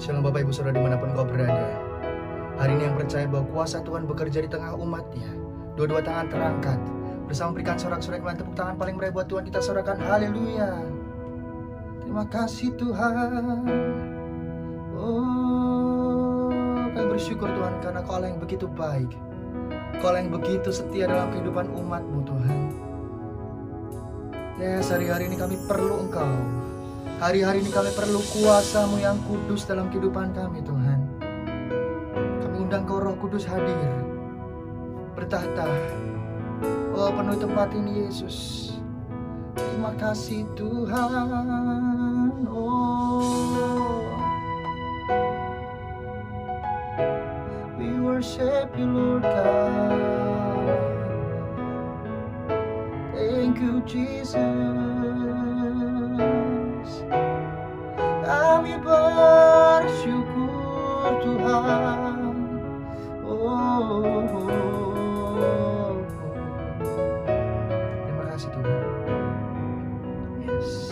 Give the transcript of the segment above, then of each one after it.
Shalom Bapak Ibu Saudara dimanapun kau berada. Hari ini yang percaya bahwa kuasa Tuhan bekerja di tengah umatnya. Dua-dua tangan terangkat. Bersama berikan sorak-sorai kemuliaan, tepuk tangan paling meriah buat Tuhan, kita sorakan haleluya. Terima kasih Tuhan. Oh, kami bersyukur Tuhan karena Kau Allah yang begitu baik. Kau Allah yang begitu setia dalam kehidupan umat-Mu Tuhan. Ya, hari-hari ini kami perlu Engkau. Hari-hari ini kami perlu kuasa-Mu yang kudus dalam kehidupan kami Tuhan. Kami undang Kau Roh Kudus hadir, bertahta. Oh, penuhi tempat ini Yesus. Terima kasih Tuhan. Oh, we worship you Lord God. Thank you Jesus. Kami bersyukur Tuhan. Oh, terima kasih Tuhan. Yes.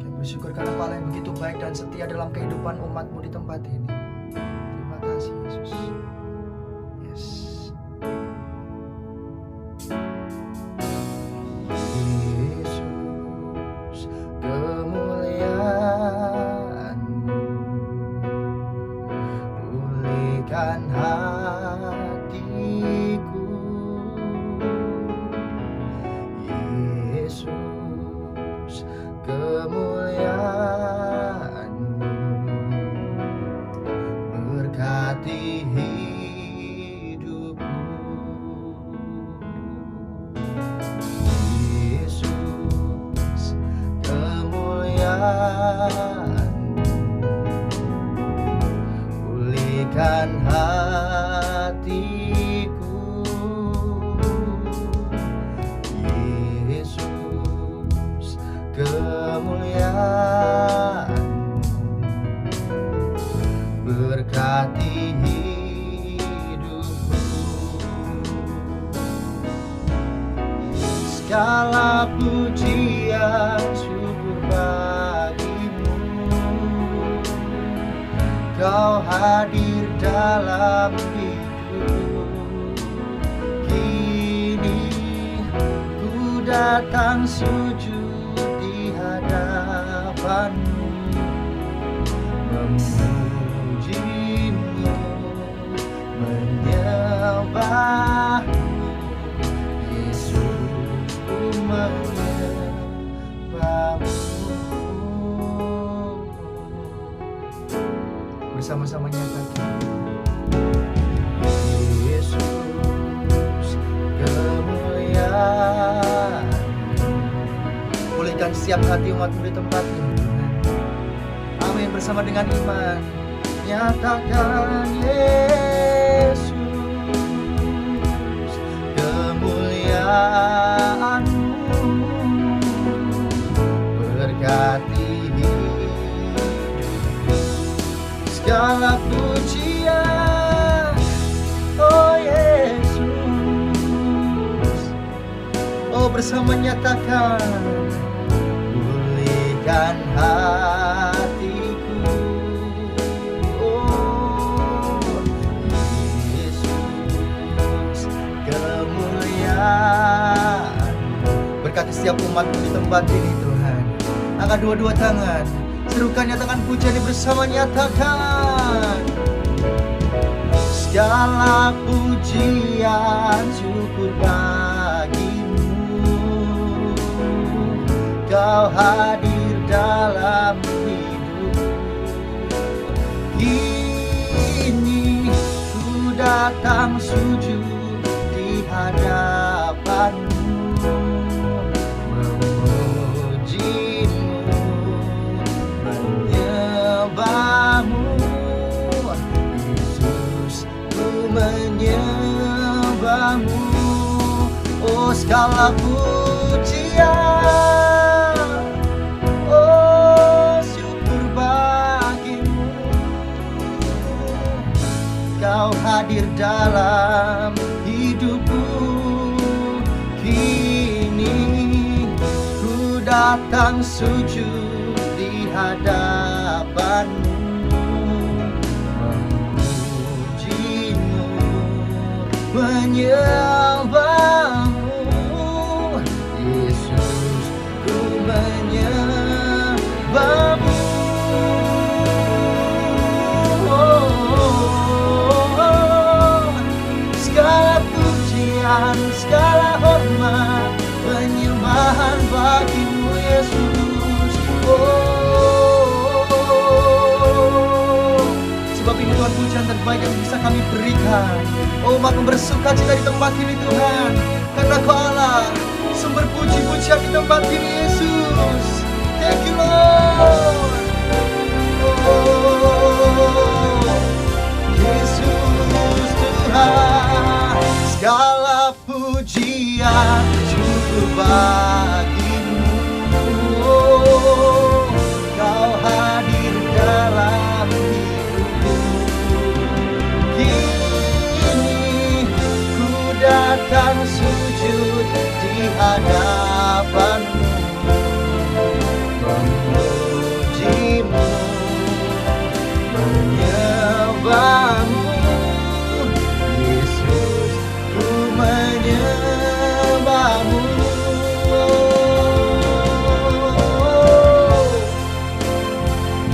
Kami bersyukur karena Kau Allah yang begitu baik dan setia dalam kehidupan umat-Mu di tempat ini. Terima kasih Yesus. Yes. Yesus, kemuliaan-Mu pulihkan hatiku. Yesus, kemuliaan-Mu berkati hidupku. Yesus, kemuliaan-Mu pulihkan hatiku. Yesus, kemuliaan-Mu berkati hidupku. Segala pujian syukur bagi-Mu. Kau hadir dalam hidupku. Kini ku datang sujud di hadapan-Mu, memuji-Mu, menyembah-Mu. Yesus, ku menyembah-Mu. Bersama-sama nyatakan, Yesus, kemuliaan. Pulihkan setiap hati umat-Mu di tempat ini Tuhan. Amin. Bersama dengan iman nyatakan, Yesus, kemuliaan-Mu berkati segala pujian. Oh Yesus, oh bersama nyatakan, pulihkan hatiku. Oh Yesus, kemuliaan. Berkati setiap umat-Mu di tempat ini Tuhan. Angkat dua-dua tangan, serukan nyatakan pujian ini bersama, nyatakan, segala pujian syukur bagi-Mu. Kau hadir dalam hidupku. Kini ku datang sujud di hadapan-Mu, memuji-Mu, menyembah-Mu. Yesus, ku menyembah-Mu. Oh segala pujian, oh syukur bagi-Mu. Kau hadir dalam hidupku. Kini ku datang sujud di hadapan-Mu, menyembahmu. Yesus, ku menyembahmu. Segala pujian, segala hormat, penyembahan bagimu Yesus. Sebab ini Tuhan pujian terbaik yang bisa kami berikan. Maka bersuka cita di tempat ini Tuhan, karena Kau Allah sumber puji-pujian di tempat ini Yesus. Thank you Lord. Yesus Tuhan, segala pujian syukur bagimu. Kau hadir dalam hidupku. Kini ku datang sujud di hadapanmu, memujimu, menyembahmu. Yesus, ku menyembahmu.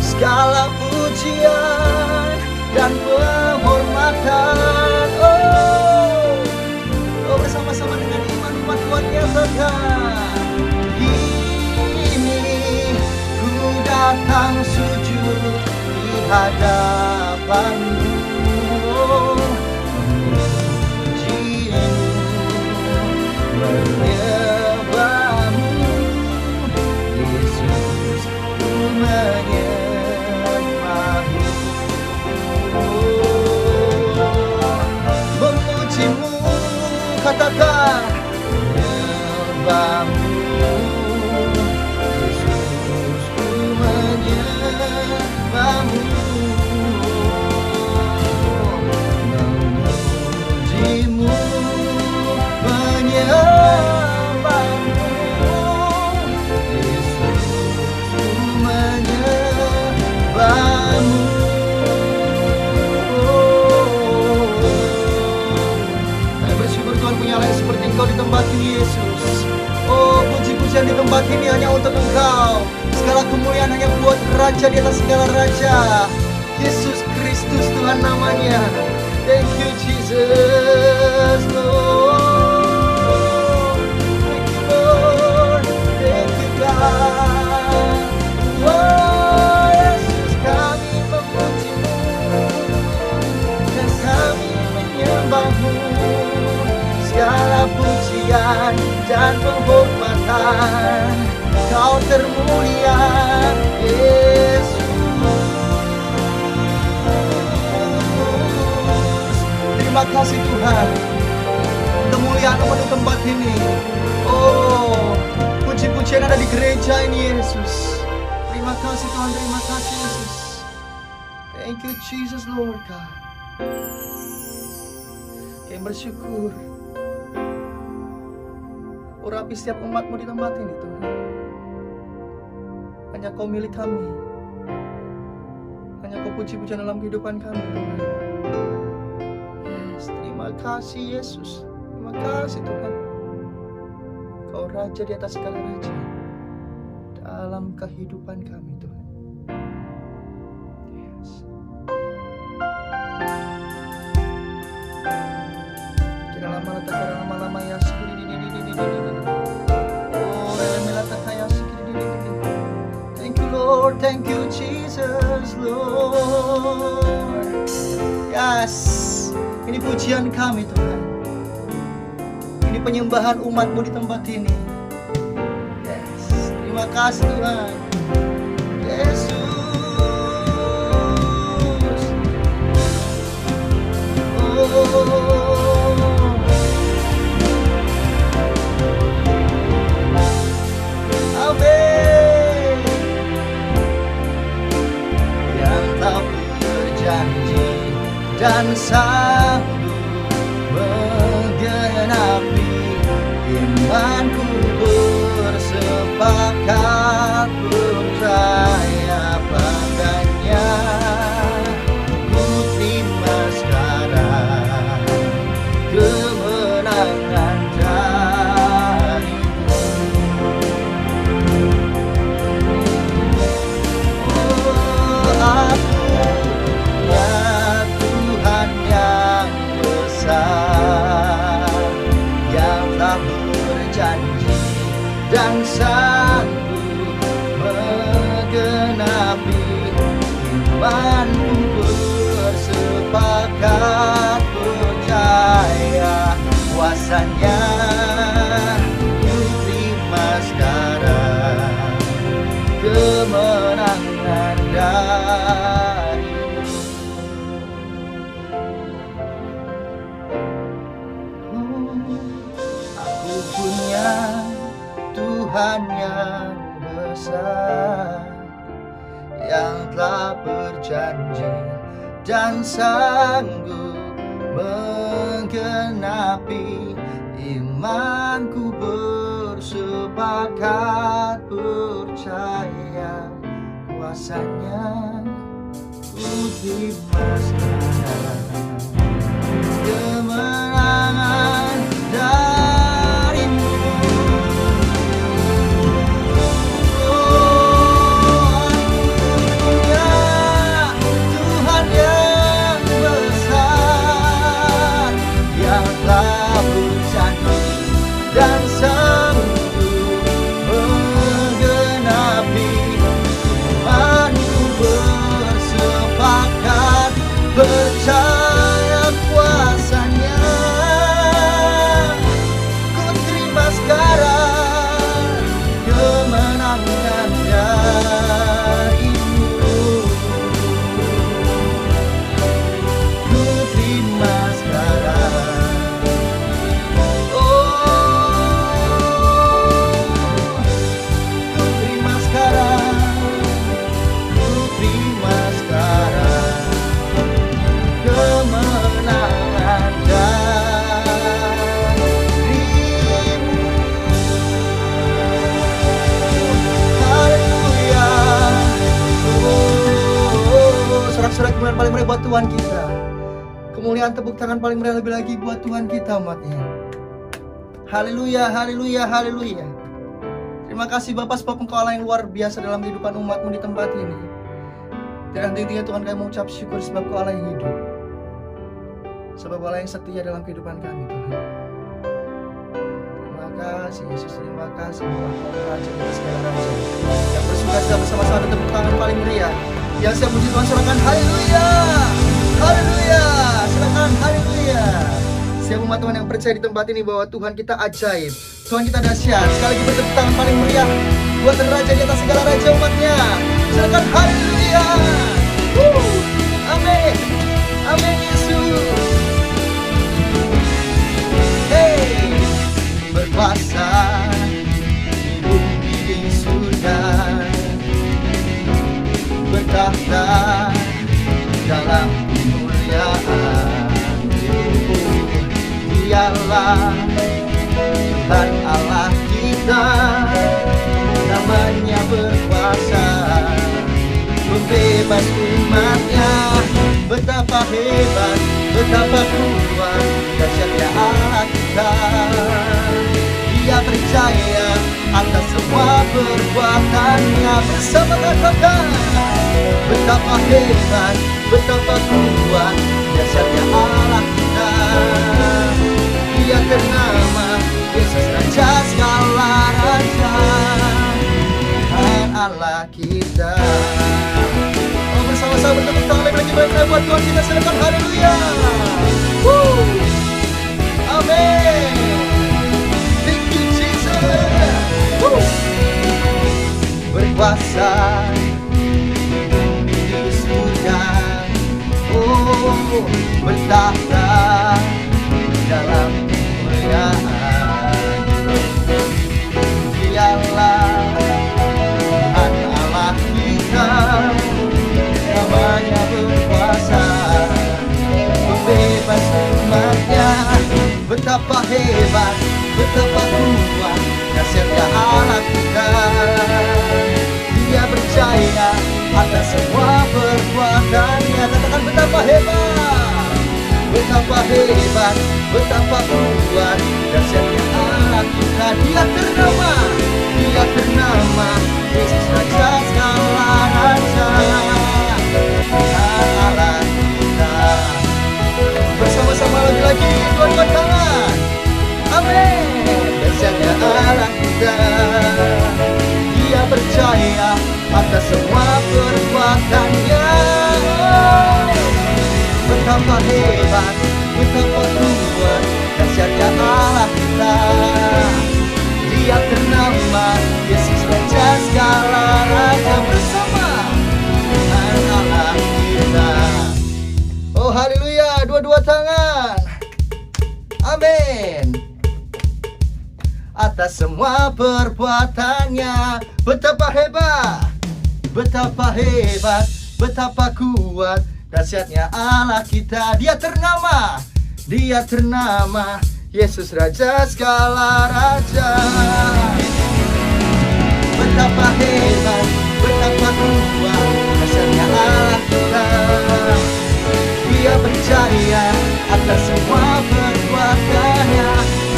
Segala pujian dan penghormatan, bersama-sama dengan iman umat Tuhan nyatakan. Kini ku datang sujud di hadapanmu, memujimu, menyembahmu. Yesus, ku menyembahmu. Memujimu, katakan, menyembahmu. Yesus, ku menyembahmu. Memujimu, menyembahmu. Yesus, ku menyembahmu. Tuhan punya lain seperti Engkau di tempat ini Yesus. Puji-pujian di tempat ini hanya untuk Engkau. Segala kemuliaan hanya buat Raja di atas segala Raja, Yesus Kristus Tuhan namanya. Thank you Jesus Lord. Thank you Lord. Thank you God. Yesus, kami memujimu dan kami menyembahmu. Segala pujian dan penghormatan, Kau termulia Yesus. Terima kasih Tuhan, kemuliaan-Mu di tempat ini. Puji-pujian ada di gereja ini Yesus. Terima kasih Tuhan, terima kasih Yesus. Thank you Jesus Lord God. Kami bersyukur. Urapi setiap umat-Mu di tempat ini Tuhan. Hanya Kau milik kami. Hanya Kau puji-pujian dalam kehidupan kami Tuhan. Yes, terima kasih Yesus. Terima kasih Tuhan. Kau Raja di atas segala Raja dalam kehidupan kami Tuhan. Yes. Kira lama-lama ya sekali. Thank you Lord, thank you Jesus Lord. Yes, ini pujian kami Tuhan. Ini penyembahan umat-Mu di tempat ini. Yes, terima kasih Tuhan. Yesus. Amin. Yang tak berjanji dan sanggup menggenapi imanku, bersepakat percaya padanya. Ku terima sekarang berjanji dan sanggup menggenapi. Imanku bersepakat percaya kuasanya. Ku terima sekarang kemenangan darimu. Aku punya Tuhan yang besar, yang telah berjanji dan sanggup menggenapi. Imanku bersepakat percaya kuasanya. Ku terima sekarang kemenangan darimu. Tuhan yang besar, yang telah berjanji dan sanggup menggenapi. Imanku bersepakat percaya kuasanya. Ku terima sekarang kemenangan darimu. Ku terima sekarang, ku terima sekarang, ku terima sekarang kemenangan darimu. Haleluya. Sorak-sorak kemuliaan paling meriah buat Tuhan kita. Kemuliaan tepuk tangan paling meriah lebih lagi buat Tuhan kita, umatnya. Haleluya, haleluya, haleluya. Terima kasih Bapak sebab Engkau Allah yang luar biasa dalam kehidupan umatmu di tempat ini. Dan henti-hentinya Tuhan kami mengucap syukur sebab Kau Allah yang hidup, sebab Allah yang setia dalam kehidupan kami, Tuhan. Terima kasih Yesus, terima kasih Bapak Raja kita segala raja yang bersuka cita bersama-sama. Tepuk tangan paling meriah yang siap puji Tuhan, silakan haleluya, haleluya, silakan haleluya. Siapa umat Tuhan yang percaya di tempat ini bahwa Tuhan kita ajaib, Tuhan kita dahsyat. Sekali lagi bertepuk tangan paling meriah buat Raja di atas segala raja umatnya. Silakan haleluya. Amin, amin Yesus. Hey, berkuasa di bumi di surga, bertahta dalam kemuliaan. Dialah Tuhan Allah kita, namanya berkuasa membebas umatnya. Betapa hebat, betapa kuat, dahsyatnya Allah kita. Dia percaya atas semua perbuatannya. Bersama katakan, betapa hebat, betapa kuat, dahsyatnya Allah kita. Dia ternama Yesus Raja segala raja, Tuhan Allah kita. Oh, bersama-sama bertepuk tangan lagi buat Tuhan kita, silakan haleluya. Amin. Thank you Jesus. Berkuasa di surga, bertahta dalam kemuliaan. Dialah Tuhan Allah kita, namanya berkuasa membebas umatnya. Betapa hebat, betapa kuat, dahsyatnya Allah kita. Dia percaya atas semua perbuatannya. Katakan betapa hebat, betapa hebat, betapa kuat, dahsyatnya Allah kita. Dia ternama Yesus Raja segala raja, Tuhan Allah kita. Bersama-sama lagi-lagi dua-dua tangan. Amin. Dahsyatnya atas semua perbuatannya. Betapa hebat, betapa hebat, betapa kuat dahsyatnya Allah kita. Dia ternama, dia ternama, Yesus Raja segala raja. Betapa hebat, betapa kuat dahsyatnya Allah kita. Dia berjaya atas semua perbuatannya.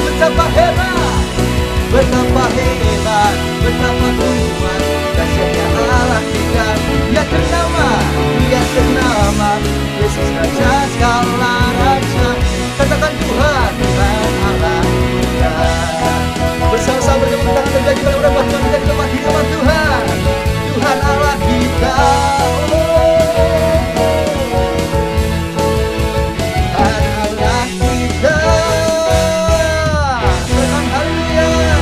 Betapa hebat, betapa hebat, betapa kuat dahsyatnya Allah kita. Dia ternama, dia ternama, Yesus Raja segala raja. Katakan Tuhan, Tuhan Allah kita. Bersama-sama bertepuk tangan terjadi pada orang Tuhan kita di tempat hidupkan Tuhan, Tuhan Allah kita. Tuhan Allah kita. Tuhan haleluya,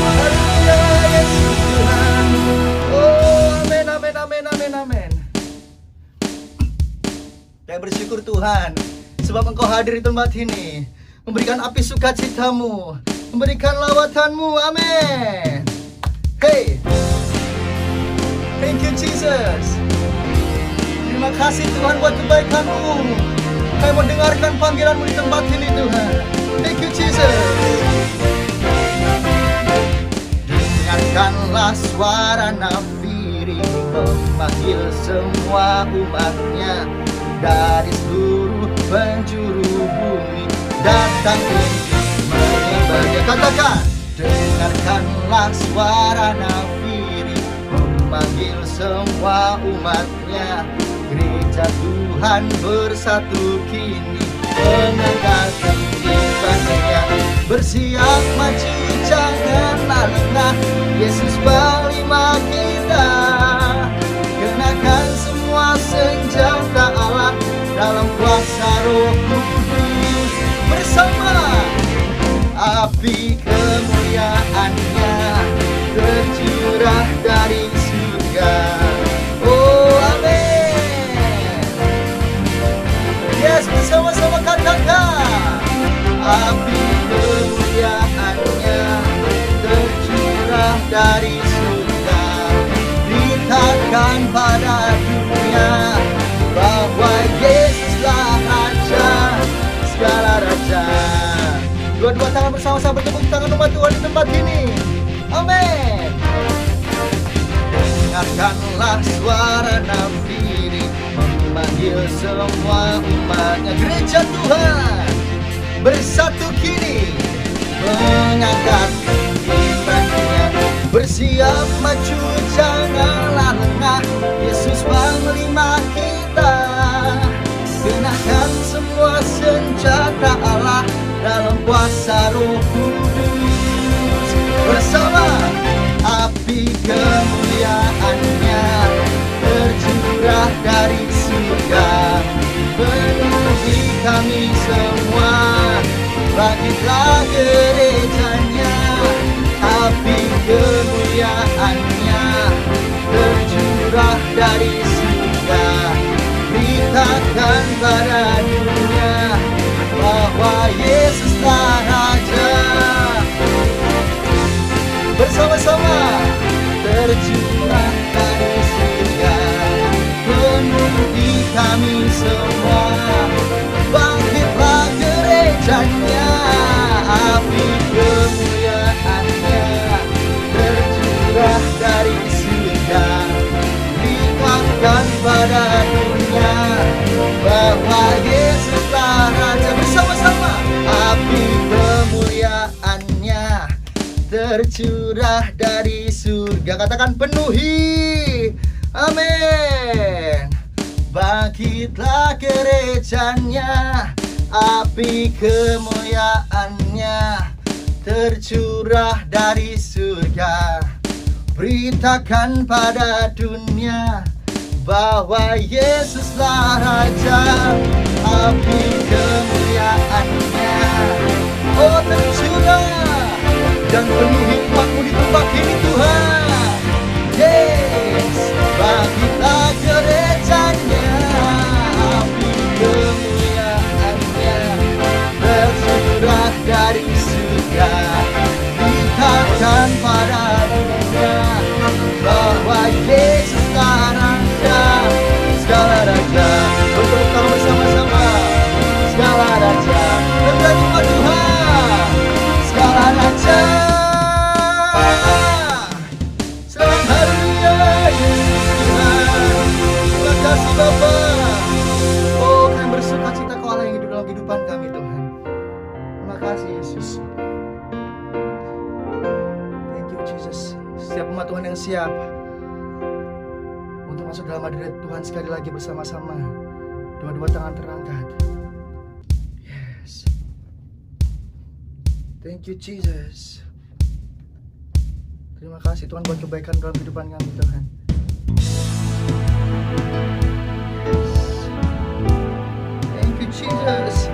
haleluya Yesus Tuhan. Oh amin, amin, amin, amin, amin. Dan bersyukur Tuhan, sebab Engkau hadir di tempat ini, memberikan api sukacitamu, memberikan lawatanmu. Amin. Hey, thank you Jesus. Terima kasih Tuhan buat kebaikan-Mu. Kami mendengarkan panggilan-Mu di tempat ini Tuhan. Thank you Jesus. Dengarkanlah suara nafiri memanggil semua umatnya dari seluruh penjuru bumi, datang ini menyembahnya. Katakan, dengarkanlah suara nafiri memanggil semua umatnya. Gereja Tuhan bersatu kini mengangkat ibadahnya. Bersiap maju janganlah lengah, Yesus panglima kita. Kenakan semua senjata Allah dalam kuasa Roh Kudus. Bersama api kemuliaannya tercurah dari surga. Oh amin. Yes, bersama-sama katakan, api kemuliaannya tercurah dari surga. Beritakan pada dunia bahwa Yesuslah Raja segala raja. Dua-dua tangan bersama-sama bertepuk tangan umat Tuhan di tempat ini. Amin. Dengarkanlah suara nafiri memanggil semua umatnya. Gereja Tuhan bersatu kini mengangkat ibadahnya. Bersiap maju janganlah lengah, Yesus panglima kita. Kenakan semua senjata Allah dalam kuasa Roh Kudus. Bersama api kemuliaannya tercurah dari surga. Penuhi kami semua, bangkitlah gerejanya. Api kemuliaannya tercurah dari surga. Beritakan pada dunia bahwa Yesuslah Raja. Bersama-sama tercurah dari surga. Penuhi kami semua, bangkitlah gerejanya. Api kemuliaannya tercurah dari surga. Beritakan pada dunia bahwa Yesuslah Raja. Bersama-sama api kemuliaannya tercurah dari surga. Katakan penuhi. Amin. Bangkitlah gerejanya. Api kemuliaannya tercurah dari surga. Beritakan pada dunia bahwa Yesuslah Raja. Api kemuliaannya oh tercurah dan penuhi umatmu di tempat ini Tuhan. Yes, bangkitlah gerejanya. Api kemuliaannya tercurah dari surga. Beritakan pada dirinya bahwa Yesus kan ada. Segala raja untuk kau bersama-sama, segala raja tergantung Tuhan, segala raja. Selamat hari raya Tuhan, terima kasih Bapa. Oh, kami bersuka cita Kau Allah yang hidup dalam kehidupan kami Tuhan. Terima kasih Yesus. Thank you Jesus. Setiap umat Tuhan yang siap untuk masuk dalam hadirat Tuhan sekali lagi bersama-sama, dua-dua tangan terangkat. Yes. Thank you Jesus. Terima kasih Tuhan buat kebaikan dalam kehidupan kami Tuhan. Yes. Thank you Jesus.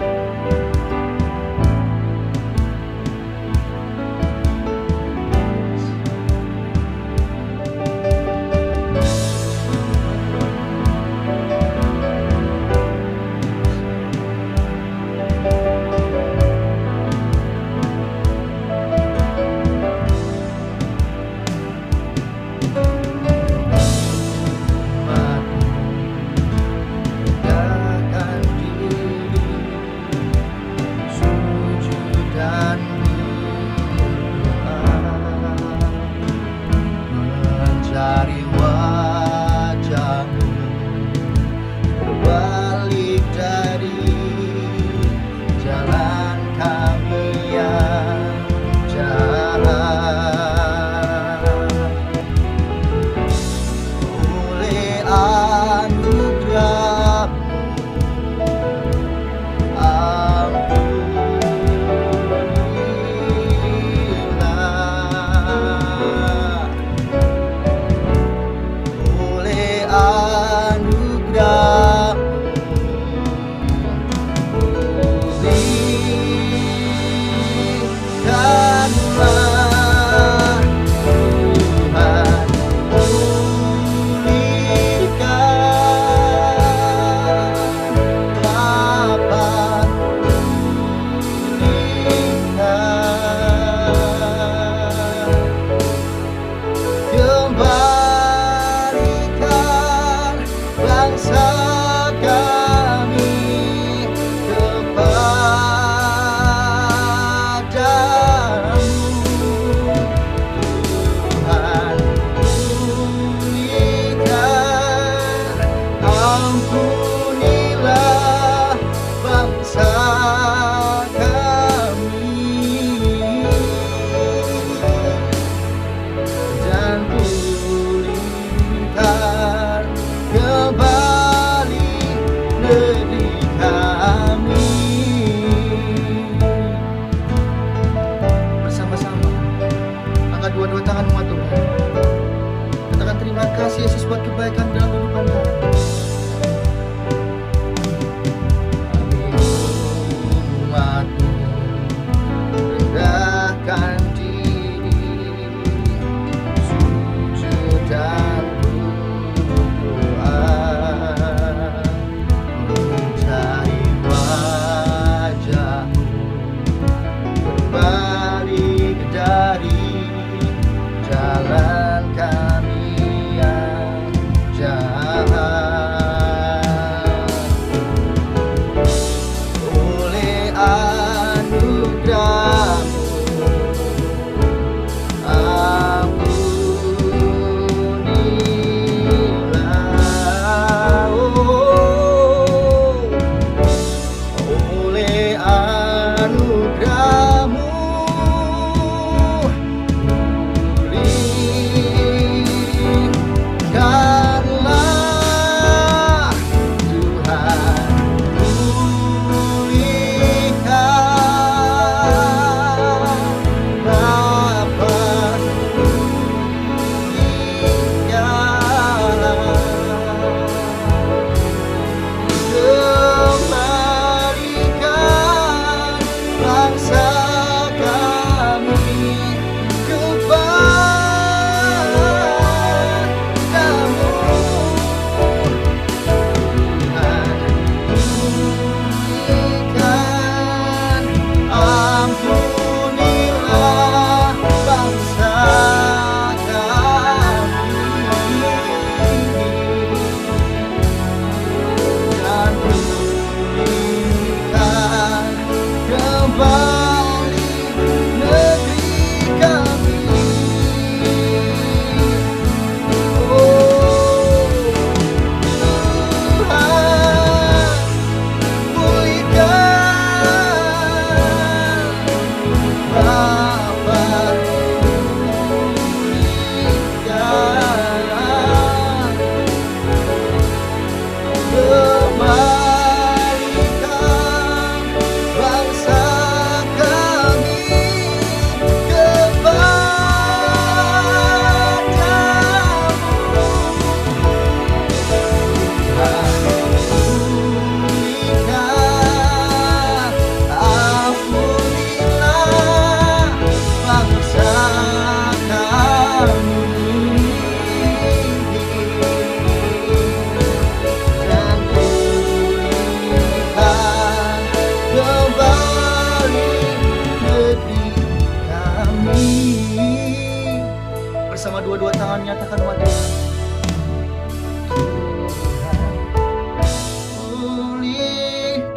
Bersama dua-dua tangan nyatakan umat Tuhan. Pulihkan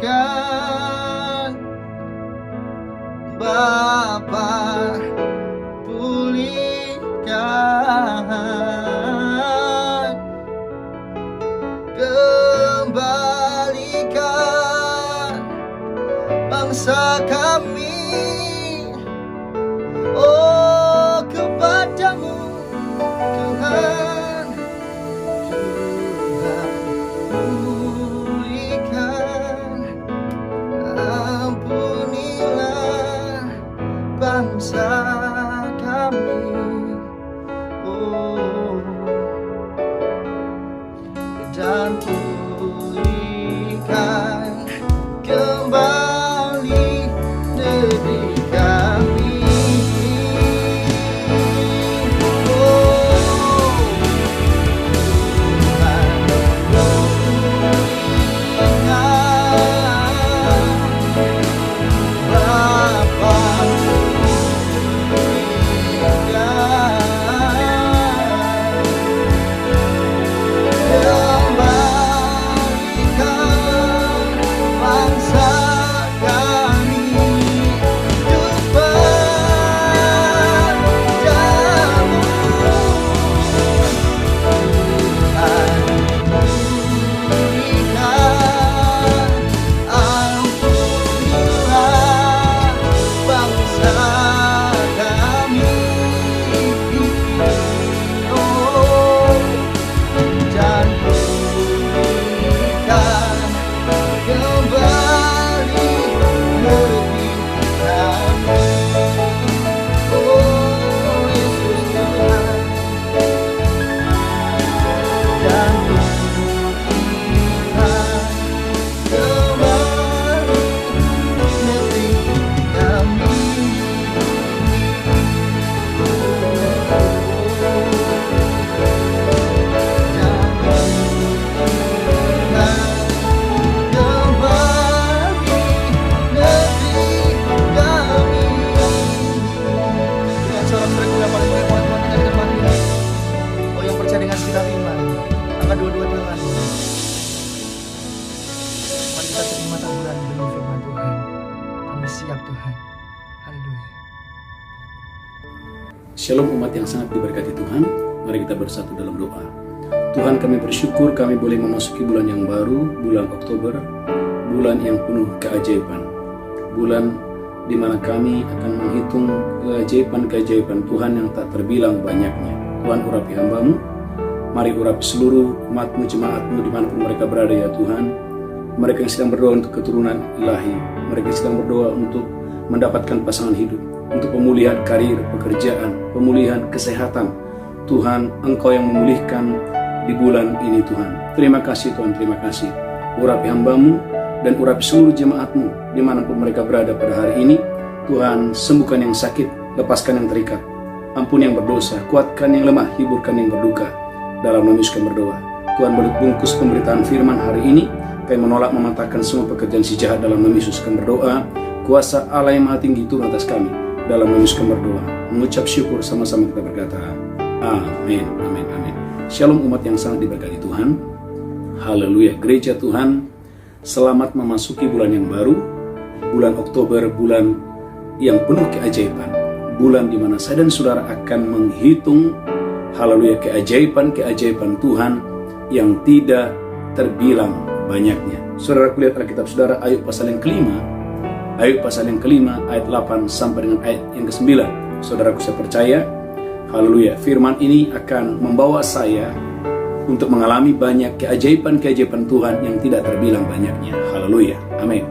Bapa, pulihkan, kembalikan bangsa kami, oh kepadamu Tuhan. Tuhan pulihkan, ampunilah bangsa kami, oh, dan pulihkan kembali negeri kami, oh Tuhan pulihkan Bapa, dua-dua tangan. Mari kita terima taburan benih firman Tuhan. Kami siap Tuhan. Haleluya. Shalom umat yang sangat diberkati Tuhan. Mari kita bersatu dalam doa. Tuhan, kami bersyukur kami boleh memasuki bulan yang baru, bulan Oktober, bulan yang penuh keajaiban. Bulan di mana kami akan menghitung keajaiban-keajaiban Tuhan yang tak terbilang banyaknya. Tuhan, urapi hamba-Mu. Mari urapi seluruh umat-Mu, jemaat-Mu dimanapun mereka berada ya Tuhan. Mereka yang sedang berdoa untuk keturunan ilahi, mereka yang sedang berdoa untuk mendapatkan pasangan hidup, untuk pemulihan karir, pekerjaan, pemulihan kesehatan. Tuhan, Engkau yang memulihkan di bulan ini Tuhan. Terima kasih Tuhan, terima kasih. Urapi hamba-Mu dan urapi seluruh jemaat-Mu dimanapun mereka berada pada hari ini. Tuhan, sembuhkan yang sakit, lepaskan yang terikat, ampuni yang berdosa, kuatkan yang lemah, hiburkan yang berduka. Dalam nama Yesus kami berdoa. Tuhan, boleh bungkus pemberitaan firman hari ini. Kami menolak mematahkan semua pekerjaan si jahat. Dalam nama Yesus kami berdoa. Kuasa Allah yang maha tinggi turun atas kami. Dalam nama Yesus kami berdoa. Mengucap syukur sama-sama kita berkata, amin, amin, amin. Shalom umat yang sangat diberkati Tuhan. Haleluya. Gereja Tuhan, selamat memasuki bulan yang baru. Bulan Oktober, bulan yang penuh keajaiban. Bulan di mana saya dan saudara akan menghitung, haleluya, keajaiban-keajaiban Tuhan yang tidak terbilang banyaknya. Saudara, lihat Alkitab saudara, Ayub pasal yang kelima. Ayub pasal yang kelima, ayat 8 sampai dengan ayat yang ke-9. Saudaraku, saya percaya, haleluya, firman ini akan membawa saya untuk mengalami banyak keajaiban-keajaiban Tuhan yang tidak terbilang banyaknya. Haleluya, amin.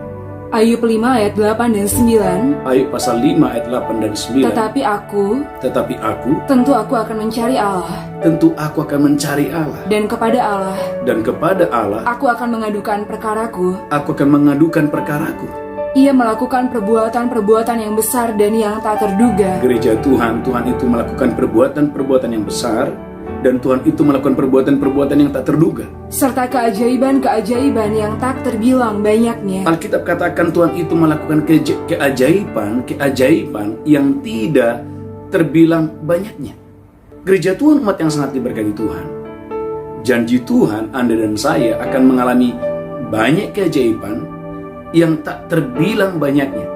Ayub 5 ayat 8 dan 9. Ayub pasal 5 ayat 8 dan 9. Tetapi aku tentu aku akan mencari Allah. Tentu aku akan mencari Allah. Dan kepada Allah aku akan mengadukan perkaraku. Aku akan mengadukan perkaraku. Ia melakukan perbuatan-perbuatan yang besar dan yang tak terduga. Gereja Tuhan, Tuhan itu melakukan perbuatan-perbuatan yang besar, dan Tuhan itu melakukan perbuatan-perbuatan yang tak terduga, serta keajaiban-keajaiban yang tak terbilang banyaknya. Alkitab katakan Tuhan itu melakukan keajaiban yang tidak terbilang banyaknya. Gereja Tuhan umat yang sangat diberkati Tuhan. Janji Tuhan, Anda dan saya akan mengalami banyak keajaiban yang tak terbilang banyaknya.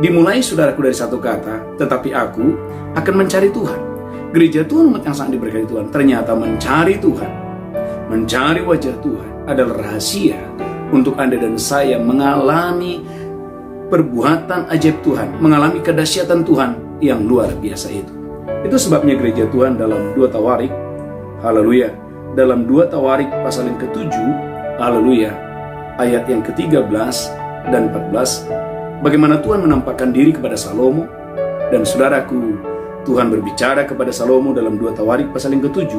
Dimulai saudaraku dari satu kata, tetapi aku akan mencari Tuhan. Gereja Tuhan umat yang sangat diberkati Tuhan ternyata mencari Tuhan. Mencari wajah Tuhan adalah rahasia untuk Anda dan saya mengalami perbuatan ajaib Tuhan, mengalami kedahsyatan Tuhan yang luar biasa itu. Itu sebabnya gereja Tuhan dalam 2 Tawarik, haleluya, dalam 2 Tawarik pasal yang ke-7, haleluya, ayat yang ke-13 dan 14, bagaimana Tuhan menampakkan diri kepada Salomo. Dan saudaraku, Tuhan berbicara kepada Salomo dalam 2 Tawarik pasal yang ke-7,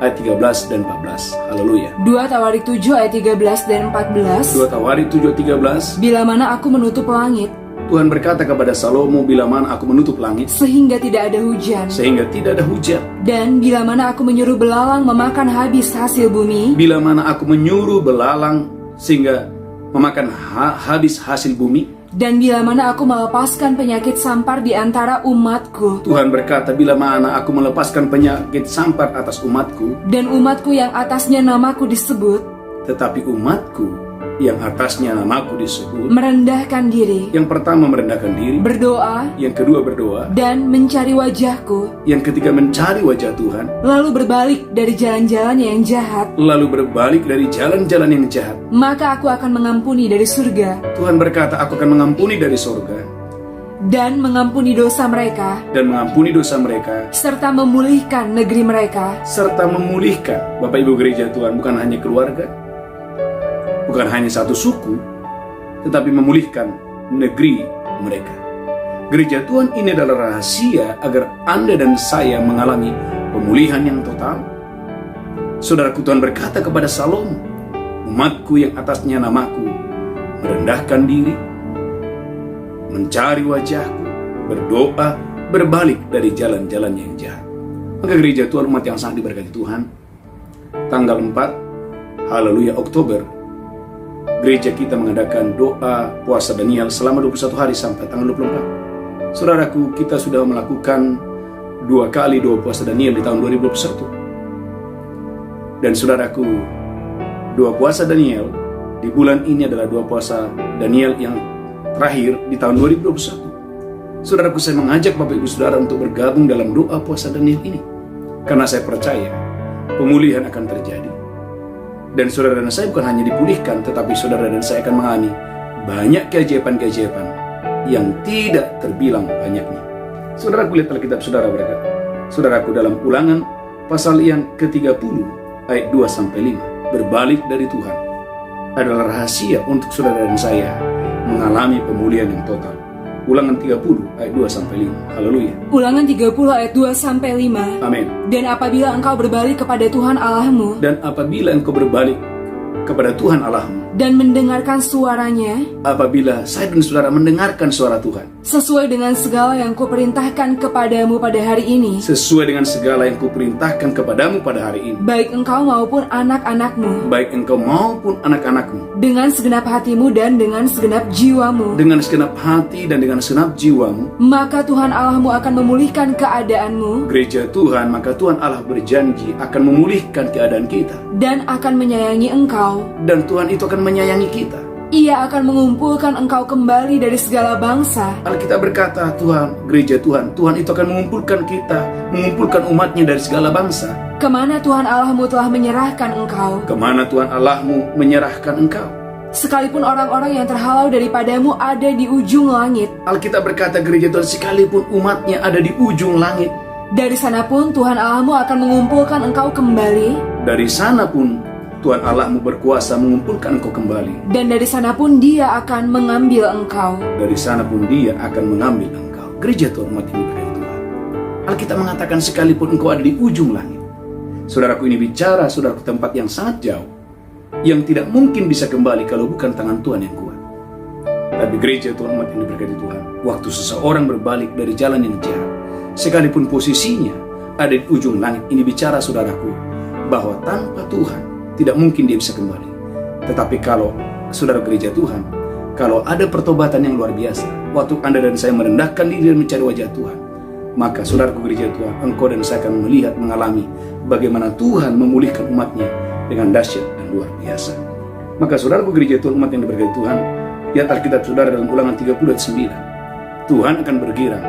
ayat 13 dan 14, haleluya. 2 Tawarik 7 ayat 13 dan 14. 2 Tawarik 7 ayat 13, Bila mana aku menutup langit, Tuhan berkata kepada Salomo, bila mana aku menutup langit, sehingga tidak ada hujan, sehingga tidak ada hujan. dan bila mana aku menyuruh belalang memakan habis hasil bumi, Bila mana aku menyuruh belalang sehingga memakan habis hasil bumi. dan bila mana aku melepaskan penyakit sampar di antara umatku, Tuhan berkata, bila mana aku melepaskan penyakit sampar atas umatku, dan umatku yang atasnya namaku disebut, tetapi umatku yang atasnya namaku disebut. merendahkan diri, Yang pertama merendahkan diri, berdoa, yang kedua berdoa, dan mencari wajahku, yang ketiga mencari wajah Tuhan, lalu berbalik dari jalan-jalan yang jahat, lalu berbalik dari jalan-jalan yang jahat. maka aku akan mengampuni dari surga, Tuhan berkata, aku akan mengampuni dari surga dan mengampuni dosa mereka, dan mengampuni dosa mereka, serta memulihkan negeri mereka. serta memulihkan. Bapak Ibu gereja Tuhan, bukan hanya keluarga, bukan hanya satu suku, tetapi memulihkan negeri mereka. Gereja Tuhan ini adalah rahasia agar Anda dan saya mengalami pemulihan yang total. Saudaraku, Tuhan berkata kepada Salomo, umatku yang atasnya namaku merendahkan diri, mencari wajahku, berdoa, berbalik dari jalan-jalan yang jahat. Maka gereja Tuhan umat yang sangat diberkati Tuhan, tanggal 4 haleluya Oktober, gereja kita mengadakan doa puasa Daniel selama 21 hari sampai tanggal 24. Saudaraku, kita sudah melakukan 2 kali doa puasa Daniel di tahun 2021. Dan saudaraku, doa puasa Daniel di bulan ini adalah doa puasa Daniel yang terakhir di tahun 2021. Saudaraku, saya mengajak Bapak Ibu Saudara untuk bergabung dalam doa puasa Daniel ini, karena saya percaya pemulihan akan terjadi. Dan saudara dan saya bukan hanya dipulihkan, tetapi saudara dan saya akan mengalami banyak keajaiban-keajaiban yang tidak terbilang banyaknya. Saudaraku, lihat Alkitab saudara berkata, saudaraku, dalam Ulangan pasal yang ke-30 ayat 2-5, berbalik dari Tuhan adalah rahasia untuk saudara dan saya mengalami pemulihan yang total. Ulangan 30 ayat 2-5. Haleluya. Ulangan 30 ayat 2-5. Amin. Dan apabila engkau berbalik kepada Tuhan Allahmu, Dan apabila engkau berbalik kepada Tuhan Allahmu, dan mendengarkan suaranya, apabila saya dan saudara mendengarkan suara Tuhan, sesuai dengan segala yang kuperintahkan kepadamu pada hari ini, sesuai dengan segala yang kuperintahkan kepadamu pada hari ini, baik engkau maupun anak-anakmu, baik engkau maupun anak-anakmu, dengan segenap hatimu dan dengan segenap jiwamu, dengan segenap hati dan dengan segenap jiwamu, maka Tuhan Allahmu akan memulihkan keadaanmu, gereja Tuhan, maka Tuhan Allah berjanji akan memulihkan keadaan kita. dan akan menyayangi engkau. Dan Tuhan itu akan menyayangi kita. Ia akan mengumpulkan engkau kembali dari segala bangsa, Alkitab berkata, Tuhan, gereja Tuhan, Tuhan itu akan mengumpulkan kita, mengumpulkan umatnya dari segala bangsa. kemana Tuhan Allahmu telah menyerahkan engkau. Kemana Tuhan Allahmu menyerahkan engkau. Sekalipun orang-orang yang terhalau daripadamu ada di ujung langit, Alkitab berkata, gereja Tuhan, sekalipun umatnya ada di ujung langit, dari sana pun Tuhan Allahmu akan mengumpulkan engkau kembali, dari sana pun Tuhan Allahmu berkuasa mengumpulkan engkau kembali. dan dari sana pun Dia akan mengambil engkau. Dari sana pun Dia akan mengambil engkau. Gereja Tuhan, umat yang diberkati Tuhan, Alkitab mengatakan sekalipun engkau ada di ujung langit. Saudaraku, ini bicara saudaraku tempat yang sangat jauh, yang tidak mungkin bisa kembali kalau bukan tangan Tuhan yang kuat. Tapi gereja Tuhan, umat yang diberkati Tuhan, waktu seseorang berbalik dari jalan yang jahat, sekalipun posisinya ada di ujung langit, ini bicara saudaraku bahwa tanpa Tuhan tidak mungkin dia bisa kembali. Tetapi kalau saudara gereja Tuhan, kalau ada pertobatan yang luar biasa, waktu Anda dan saya merendahkan diri dan mencari wajah Tuhan, maka saudaraku gereja Tuhan, engkau dan saya akan melihat, mengalami bagaimana Tuhan memulihkan umatnya dengan dahsyat dan luar biasa. Maka saudaraku gereja Tuhan, umat yang diberkati Tuhan, lihat Alkitab saudara dalam Ulangan 30 ayat 9. Tuhan akan bergirang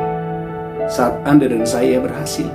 saat Anda dan saya berhasil.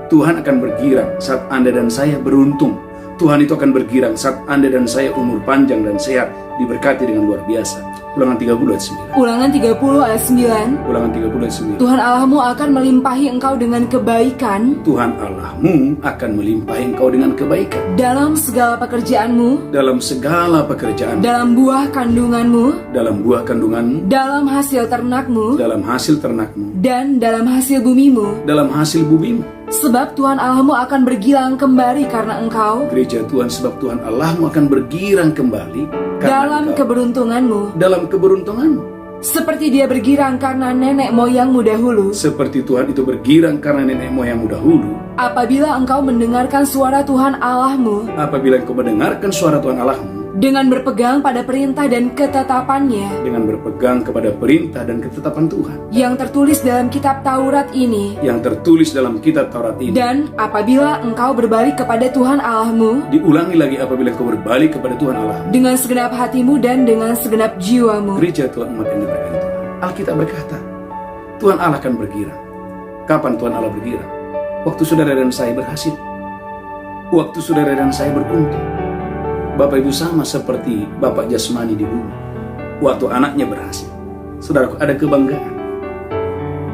Tuhan akan bergirang saat Anda dan saya beruntung. Tuhan itu akan bergirang saat Anda dan saya umur panjang dan sehat, diberkati dengan luar biasa. Ulangan 30 ayat 9. Ulangan 30 ayat 9. Ulangan 30 ayat 9. Tuhan Allahmu akan melimpahi engkau dengan kebaikan Tuhan Allahmu akan melimpahi engkau dengan kebaikan dalam segala pekerjaanmu, dalam segala pekerjaan, dalam buah kandunganmu, dalam buah kandunganmu, dalam hasil ternakmu, dalam hasil ternakmu, dan dalam hasil bumimu. dalam hasil bumimu. Sebab Tuhan Allahmu akan bergilang kembali karena engkau, Gereja Tuhan, sebab Tuhan Allahmu akan bergirang kembali dalam engkau, keberuntunganmu, dalam keberuntunganmu. seperti dia bergirang karena nenek moyangmu dahulu. Seperti Tuhan itu bergirang karena nenek moyangmu dahulu. Apabila engkau mendengarkan suara Tuhan Allahmu Apabila engkau mendengarkan suara Tuhan Allahmu dengan berpegang pada perintah dan ketetapannya dengan berpegang kepada perintah dan ketetapan Tuhan yang tertulis dalam kitab Taurat ini, yang tertulis dalam kitab Taurat ini, dan apabila engkau berbalik kepada Tuhan Allahmu diulangi lagi, apabila engkau berbalik kepada Tuhan Allahmu dengan segenap hatimu dan dengan segenap jiwamu. Gereja Tuhan, umat yang diberkati Tuhan, Alkitab berkata Tuhan Allah akan bergirang. Kapan Tuhan Allah bergirang? Waktu saudara dan saya berhasil, waktu saudara dan saya beruntung. Bapak Ibu sama seperti Bapak jasmani di bumi. Waktu anaknya berhasil, saudaraku, ada kebanggaan.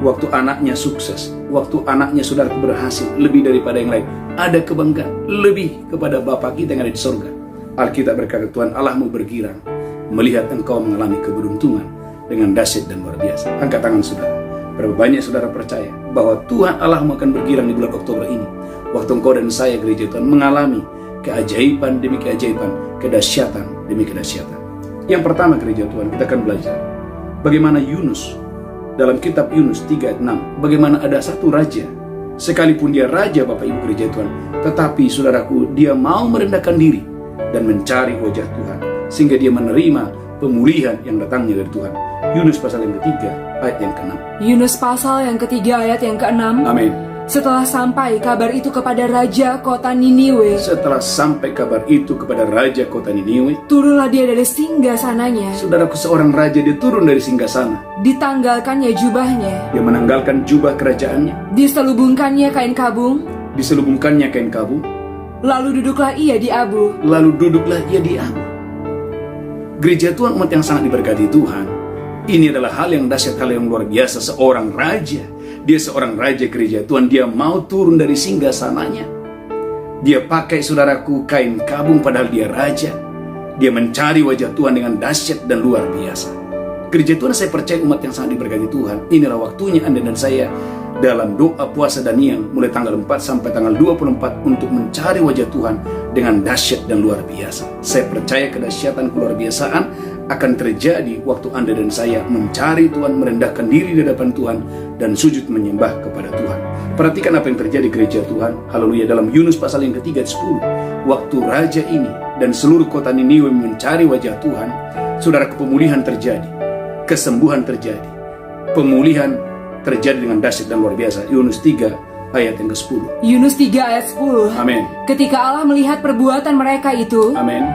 Waktu anaknya sukses, waktu anaknya saudaraku berhasil lebih daripada yang lain, ada kebanggaan lebih kepada Bapa kita yang ada di surga. Alkitab berkata Tuhan Allahmu bergirang melihat engkau mengalami keberuntungan dengan dahsyat dan luar biasa. Angkat tangan saudara. Berapa banyak saudara percaya bahwa Tuhan Allahmu akan bergirang di bulan Oktober ini, waktu engkau dan saya gereja Tuhan mengalami keajaiban demi keajaiban, kedahsyatan demi kedahsyatan. Yang pertama gereja Tuhan, kita akan belajar bagaimana Yunus dalam kitab Yunus 3 ayat 6, bagaimana ada satu raja, sekalipun dia raja Bapak Ibu gereja Tuhan, tetapi saudaraku, dia mau merendahkan diri dan mencari wajah Tuhan, sehingga dia menerima pemulihan yang datangnya dari Tuhan. Yunus pasal yang ketiga ayat yang ke-6. Yunus pasal yang ketiga ayat yang ke-6. Amin. Setelah sampai kabar itu kepada raja kota Niniwe, Setelah sampai kabar itu kepada raja kota Niniwe, turunlah dia dari singgasananya, saudaraku, seorang raja dia turun dari singgasana. ditanggalkannya jubahnya, Dia menanggalkan jubah kerajaannya, diselubungkannya kain kabung, diselubungkannya kain kabung, lalu duduklah ia di abu. lalu duduklah ia di abu. Gereja Tuhan, umat yang sangat diberkati Tuhan, ini adalah hal yang dahsyat, hal yang luar biasa. Seorang raja, dia seorang raja gereja Tuhan, dia mau turun dari singgasananya. Dia pakai saudaraku kain kabung padahal dia raja. Dia mencari wajah Tuhan dengan dahsyat dan luar biasa. Gereja Tuhan, saya percaya umat yang sangat diberkati Tuhan, inilah waktunya Anda dan saya dalam doa puasa Daniel mulai tanggal 4 sampai tanggal 24 untuk mencari wajah Tuhan dengan dahsyat dan luar biasa. Saya percaya kedahsyatan keluar biasaan akan terjadi waktu Anda dan saya mencari Tuhan, merendahkan diri di hadapan Tuhan, dan sujud menyembah kepada Tuhan. Perhatikan apa yang terjadi gereja Tuhan. Haleluya. Dalam Yunus pasal yang ketiga 10, waktu raja ini dan seluruh kota Niniwe mencari wajah Tuhan, saudara, pemulihan terjadi, kesembuhan terjadi, pemulihan terjadi dengan dahsyat dan luar biasa. Yunus 3 ayat yang ke-10. Yunus 3 ayat 10. Amin. Ketika Allah melihat perbuatan mereka itu, Amin.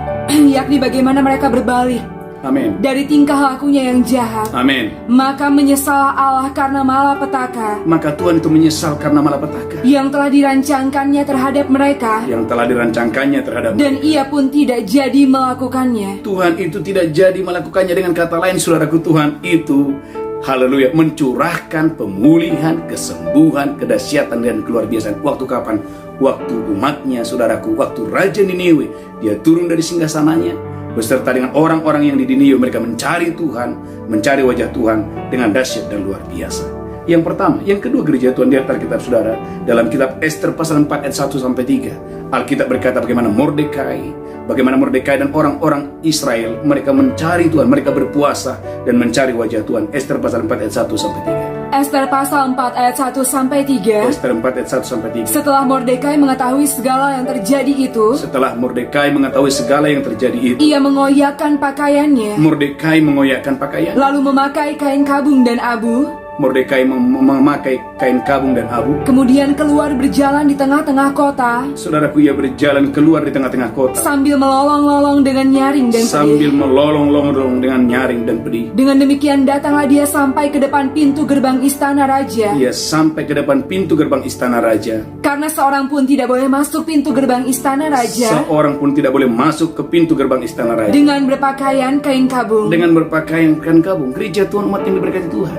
yakni bagaimana mereka berbalik Amin. dari tingkah lakunya yang jahat, Amin. maka menyesal Allah karena malapetaka Maka Tuhan itu menyesal karena malapetaka yang telah dirancangkannya terhadap mereka, yang telah dirancangkannya terhadap dan ia pun tidak jadi melakukannya. Tuhan itu tidak jadi melakukannya. Dengan kata lain, saudaraku, Tuhan itu, haleluya, mencurahkan pemulihan, kesembuhan, kedahsyatan dan keluar biasaan. Waktu kapan? Waktu umatnya, saudaraku, waktu Raja Niniwe, dia turun dari singgasananya beserta dengan orang-orang yang di Niniwe. Mereka mencari Tuhan, mencari wajah Tuhan dengan dahsyat dan luar biasa. Yang pertama. Yang kedua gereja Tuhan, di Alkitab saudara, dalam kitab Ester pasal 4 ayat 1 sampai 3, Alkitab berkata bagaimana Mordekai dan orang-orang Israel, mereka mencari Tuhan, mereka berpuasa dan mencari wajah Tuhan. Ester pasal 4 ayat 1 sampai 3. Ester pasal 4 ayat 1 sampai 3. Ester 4 ayat 1 sampai 3. Setelah Mordekai mengetahui segala yang terjadi itu, Setelah Mordekai mengetahui segala yang terjadi itu, ia mengoyakkan pakaiannya, Mordekai mengoyakkan pakaian, lalu memakai kain kabung dan abu, Mordekai memakai kain kabung dan abu. Kemudian keluar berjalan di tengah-tengah kota, Saudaraku, ia berjalan keluar di tengah-tengah kota sambil melolong-lolong dengan nyaring dan sambil pedih. melolong-lolong dengan nyaring dan pedih. Dengan demikian datanglah dia sampai ke depan pintu gerbang istana raja. Ia sampai ke depan pintu gerbang istana raja. Karena seorang pun tidak boleh masuk pintu gerbang istana raja Seorang pun tidak boleh masuk ke pintu gerbang istana raja dengan berpakaian kain kabung. dengan berpakaian kain kabung. Gereja Tuhan, umat yang diberkati Tuhan,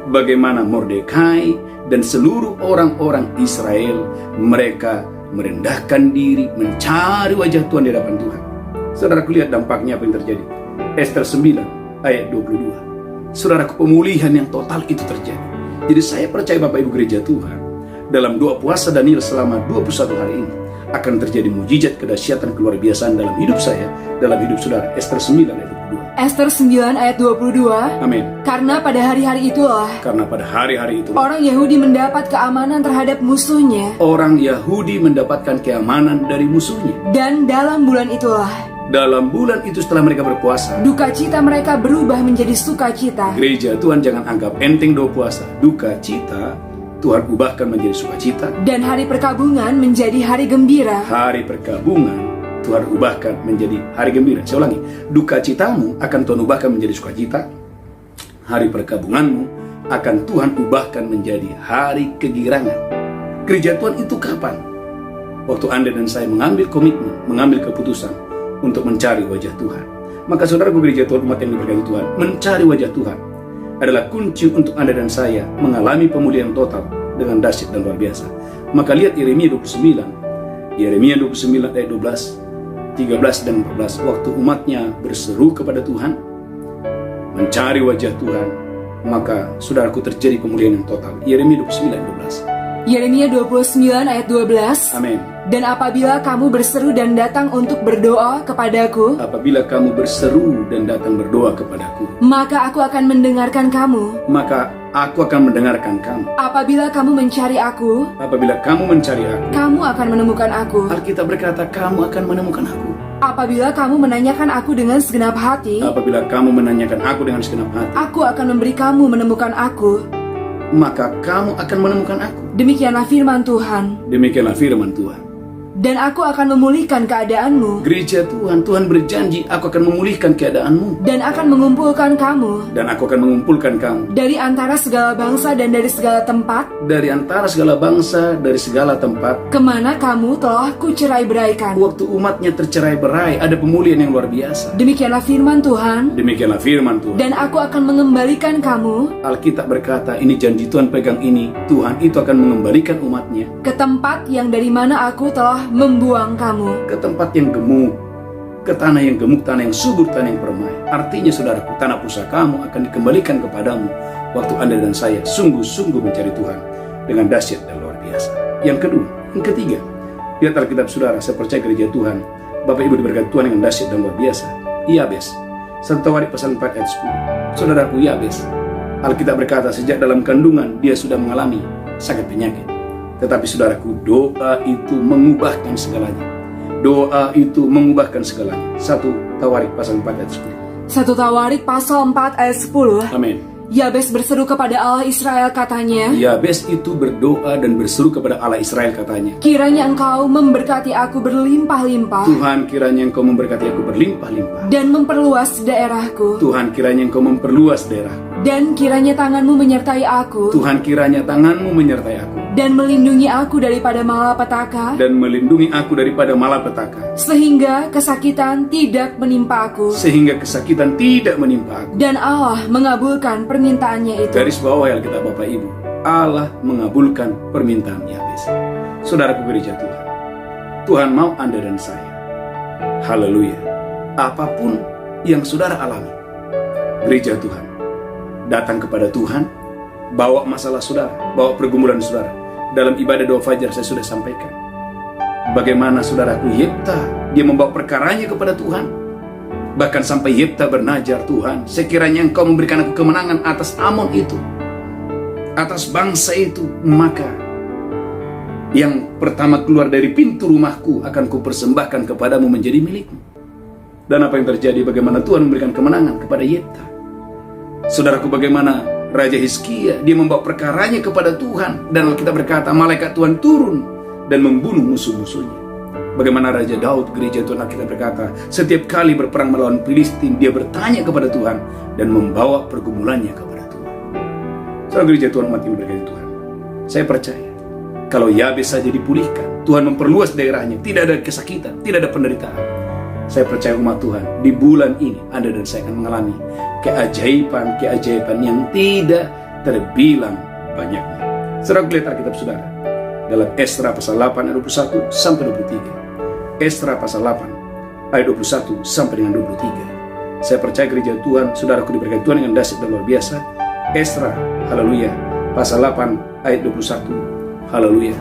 bagaimana Mordekai dan seluruh orang-orang Israel, mereka merendahkan diri, mencari wajah Tuhan di hadapan Tuhan. Saudaraku, lihat dampaknya apa yang terjadi. Ester 9 ayat 22. Saudaraku, pemulihan yang total itu terjadi. Jadi saya percaya Bapak Ibu gereja Tuhan, dalam doa puasa Daniel selama 21 hari ini akan terjadi mujizat kedahsyatan keluar biasaan dalam hidup saya, dalam hidup saudara. Ester 9 ayat 22. Ester 9 ayat 22. Amin. Karena pada hari-hari itulah Karena pada hari-hari itu orang Yahudi mendapat keamanan terhadap musuhnya, orang Yahudi mendapatkan keamanan dari musuhnya. dan dalam bulan itulah Dalam bulan itu setelah mereka berpuasa, duka cita mereka berubah menjadi sukacita. gereja Tuhan jangan anggap enteng doa puasa. Duka cita Tuhan ubahkan menjadi sukacita. Dan hari perkabungan menjadi hari gembira. Hari perkabungan Tuhan ubahkan menjadi hari gembira. Saya ulangi, duka citamu akan Tuhan ubahkan menjadi sukacita. Hari perkabunganmu akan Tuhan ubahkan menjadi hari kegirangan. Gereja Tuhan itu kapan? Waktu Anda dan saya mengambil komitmen, mengambil keputusan untuk mencari wajah Tuhan. Maka saudaraku gereja Tuhan, umat yang diberkati Tuhan, mencari wajah Tuhan adalah kunci untuk Anda dan saya mengalami pemulihan total dengan dahsyat dan luar biasa. Maka lihat Yeremia 29. Yeremia 29 ayat 12, 13 dan 14. Waktu umatnya berseru kepada Tuhan, mencari wajah Tuhan, maka saudaraku terjadi pemulihan yang total. Yeremia 29 ayat 12. Yeremia 29 ayat 12. Amin. Dan apabila kamu berseru dan datang untuk berdoa kepadaku, Apabila kamu berseru dan datang berdoa kepadaku, maka aku akan mendengarkan kamu. maka aku akan mendengarkan kamu. Apabila kamu mencari aku, Apabila kamu mencari aku, kamu akan menemukan aku. Alkitab berkata, kamu akan menemukan aku. Apabila kamu menanyakan aku dengan segenap hati, Apabila kamu menanyakan aku dengan segenap hati, aku akan memberi kamu menemukan aku. maka kamu akan menemukan aku. Demikianlah firman Tuhan. Demikianlah firman Tuhan. Dan aku akan memulihkan keadaanmu, Gereja Tuhan, Tuhan berjanji, aku akan memulihkan keadaanmu, dan akan mengumpulkan kamu dan aku akan mengumpulkan kamu dari antara segala bangsa dan dari segala tempat, dari antara segala bangsa, dari segala tempat. kemana kamu telah kucerai-beraikan. Waktu umatnya tercerai-berai, ada pemulihan yang luar biasa. Demikianlah firman Tuhan. Demikianlah firman Tuhan. Dan aku akan mengembalikan kamu Alkitab berkata, ini janji Tuhan, pegang ini. Tuhan itu akan mengembalikan umatnya ke tempat yang dari mana aku telah membuang kamu. ke tempat yang gemuk, ke tanah yang gemuk, tanah yang subur, tanah yang permai. Artinya saudaraku, tanah pusakamu akan dikembalikan kepadamu waktu Anda dan saya sungguh-sungguh mencari Tuhan dengan dahsyat dan luar biasa. Yang kedua, yang ketiga, lihat Alkitab saudara, saya percaya gereja Tuhan, Bapak Ibu diberkati Tuhan dengan dahsyat dan luar biasa. Yabes, 1 Tawarik pasal 4 ayat 10. Saudaraku, Yabes, Alkitab berkata sejak dalam kandungan dia sudah mengalami sakit penyakit. Tetapi saudaraku, doa itu mengubahkan segalanya. Doa itu mengubahkan segalanya. 1 Tawarik pasal 4 ayat 10. 1 Tawarik pasal 4 ayat 10. Amin. Yabes berseru kepada Allah Israel katanya, Yabes itu berdoa dan berseru kepada Allah Israel katanya, kiranya engkau memberkati aku berlimpah-limpah Tuhan, kiranya engkau memberkati aku berlimpah-limpah. dan memperluas daerahku, Tuhan, kiranya engkau memperluas daerahku. dan kiranya tanganmu menyertai aku, Tuhan, kiranya tanganmu menyertai aku dan melindungi aku daripada malapetaka, dan melindungi aku daripada malapetaka, sehingga kesakitan tidak menimpa aku. sehingga kesakitan tidak menimpa aku. Dan Allah mengabulkan permintaannya itu. Garis bawah ya kita Bapak Ibu, Allah mengabulkan permintaan Yabes. Saudaraku gereja Tuhan, Tuhan mau Anda dan saya, haleluya, apapun yang saudara alami, gereja Tuhan, datang kepada Tuhan, bawa masalah saudara, bawa pergumulan saudara. Dalam ibadah doa fajar saya sudah sampaikan bagaimana saudaraku Yefta, dia membawa perkaranya kepada Tuhan. Bahkan sampai Yefta bernajar, Tuhan, sekiranya engkau memberikan aku kemenangan atas Amon itu, atas bangsa itu, maka yang pertama keluar dari pintu rumahku akan kupersembahkan kepadamu menjadi milikmu. Dan apa yang terjadi? Bagaimana Tuhan memberikan kemenangan kepada Yefta. Saudaraku, bagaimana Raja Hizkia, dia membawa perkaranya kepada Tuhan. Dan Alkitab berkata, malaikat Tuhan turun dan membunuh musuh-musuhnya. Bagaimana Raja Daud, gereja Tuhan, Alkitab berkata, setiap kali berperang melawan Filistin, dia bertanya kepada Tuhan dan membawa pergumulannya kepada Tuhan. Saudara gereja Tuhan, umat yang berkati Tuhan, saya percaya kalau Yabes saja dipulihkan, Tuhan memperluas daerahnya, tidak ada kesakitan, tidak ada penderitaan. Saya percaya umat Tuhan, di bulan ini Anda dan saya akan mengalami keajaiban-keajaiban yang tidak terbilang banyaknya. Saudara lihat Alkitab saudara dalam Esra pasal 8 ayat 21 sampai 23. Esra pasal 8 ayat 21 sampai dengan 23. Saya percaya gereja Tuhan, saudaraku diberkati Tuhan dengan dahsyat dan luar biasa. Esra, haleluya, pasal 8 ayat 21. Haleluya.